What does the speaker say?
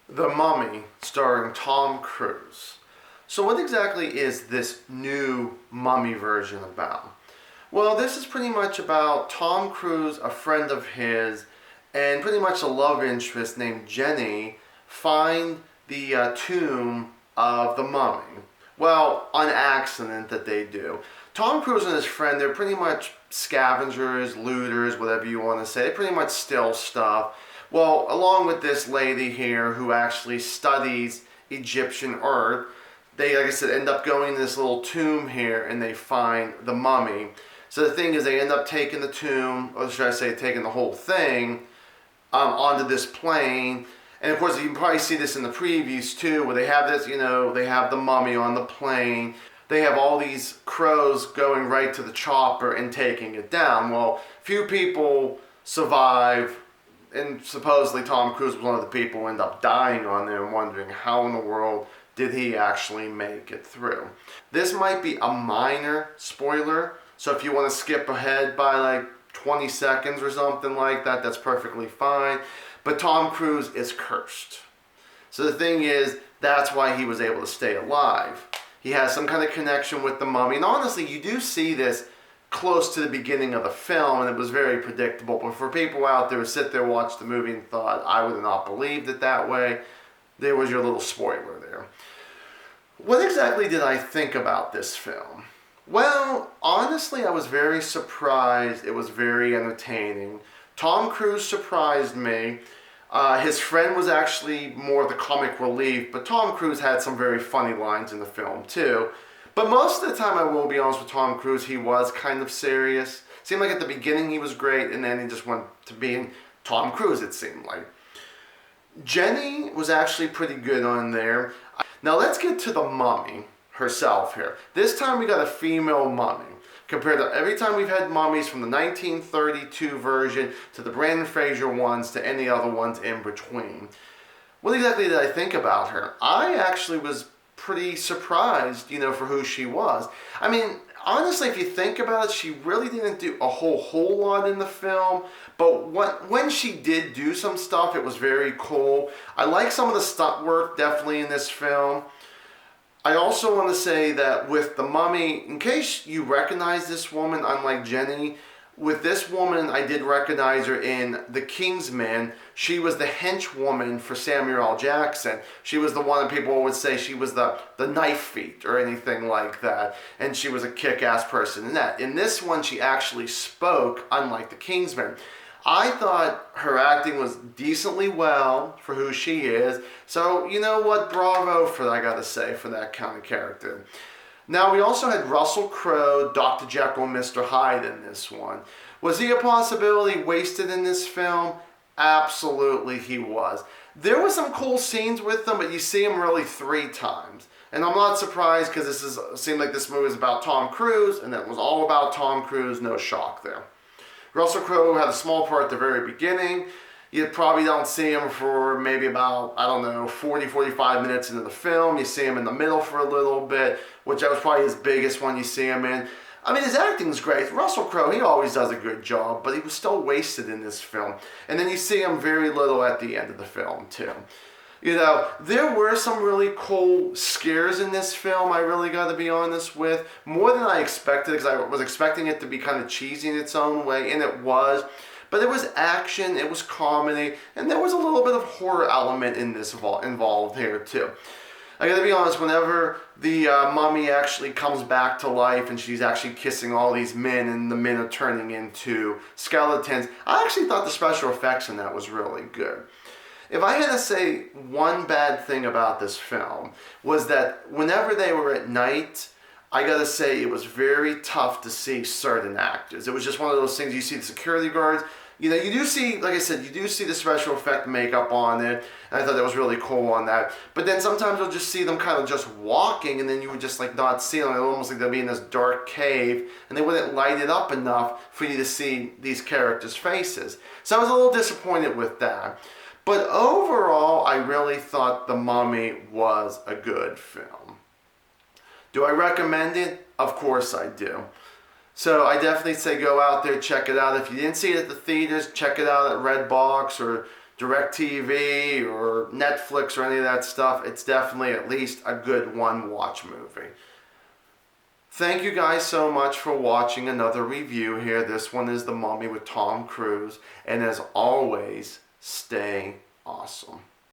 The Mummy, starring Tom Cruise. So, what exactly is this new Mummy version about? Well, this is pretty much about Tom Cruise, a friend of his, and pretty much a love interest named Jenny find the tomb of the mummy. Well, on accident that they do. Tom Cruise and his friend, they're pretty much scavengers, looters, whatever you want to say. They pretty much steal stuff. Well, along with this lady here who actually studies Egyptian art, they, like I said, end up going to this little tomb here and they find the mummy. So the thing is, they end up taking the tomb, or should I say, taking the whole thing onto this plane. And of course, you can probably see this in the previews too, where they have this, they have the mummy on the plane. They have all these crows going right to the chopper and taking it down. Well, few people survive, and supposedly Tom Cruise was one of the people who end up dying on there and wondering how in the world did he actually make it through. This might be a minor spoiler, so if you want to skip ahead by like 20 seconds or something like that, that's perfectly fine. But Tom Cruise is cursed. So the thing is, that's why he was able to stay alive. He has some kind of connection with the mummy. And honestly, you do see this close to the beginning of the film, and it was very predictable. But for people out there who sit there, watch the movie, and thought, I would have not believed it that way, there was your little spoiler there. What exactly did I think about this film? Well, honestly, I was very surprised. It was very entertaining. Tom Cruise surprised me. His friend was actually more of the comic relief, but Tom Cruise had some very funny lines in the film too. But most of the time, I will be honest with Tom Cruise, he was kind of serious. Seemed like at the beginning he was great, and then he just went to being Tom Cruise, it seemed like. Jenny was actually pretty good on there. Now let's get to the mummy herself here. This time we got a female mummy. Compared to every time we've had mummies from the 1932 version to the Brendan Fraser ones to any other ones in between. What exactly did I think about her? I actually was pretty surprised, for who she was. I mean, honestly, if you think about it, she really didn't do a whole lot in the film. But when she did do some stuff, it was very cool. I like some of the stunt work definitely in this film. I also want to say that with the mummy, in case you recognize this woman, unlike Jenny, with this woman, I did recognize her in The Kingsman. She was the henchwoman for Samuel L. Jackson. She was the one that people would say she was the knife feet or anything like that. And she was a kick-ass person in that. In this one, she actually spoke, unlike The Kingsman. I thought her acting was decently well for who she is. So, you know what? Bravo for, I gotta say, for that kind of character. Now, we also had Russell Crowe, Dr. Jekyll and Mr. Hyde in this one. Was he a possibility wasted in this film? Absolutely he was. There were some cool scenes with him, but you see him really 3 times. And I'm not surprised because seemed like this movie was about Tom Cruise, and it was all about Tom Cruise, no shock there. Russell Crowe had a small part at the very beginning. You probably don't see him for maybe about, 40, 45 minutes into the film. You see him in the middle for a little bit, which that was probably his biggest one you see him in. I mean, his acting's great. Russell Crowe, he always does a good job, but he was still wasted in this film. And then you see him very little at the end of the film, too. There were some really cool scares in this film, I really got to be honest with. More than I expected, because I was expecting it to be kind of cheesy in its own way, and it was. But it was action, it was comedy, and there was a little bit of horror element in this involved here, too. I got to be honest, whenever the mummy actually comes back to life and she's actually kissing all these men and the men are turning into skeletons, I actually thought the special effects in that was really good. If I had to say one bad thing about this film was that whenever they were at night, I gotta say it was very tough to see certain actors. It was just one of those things, you see the security guards, you do see, like I said, you do see the special effect makeup on it, and I thought that was really cool on that. But then sometimes you'll just see them kind of just walking, and then you would just like not see them, almost like they'll be in this dark cave, and they wouldn't light it up enough for you to see these characters' faces. So I was a little disappointed with that. But overall, I really thought The Mummy was a good film. Do I recommend it? Of course I do. So I definitely say go out there, check it out. If you didn't see it at the theaters, check it out at Redbox or DirecTV or Netflix or any of that stuff, it's definitely at least a good one-watch movie. Thank you guys so much for watching another review here. This one is The Mummy with Tom Cruise. And as always, stay awesome.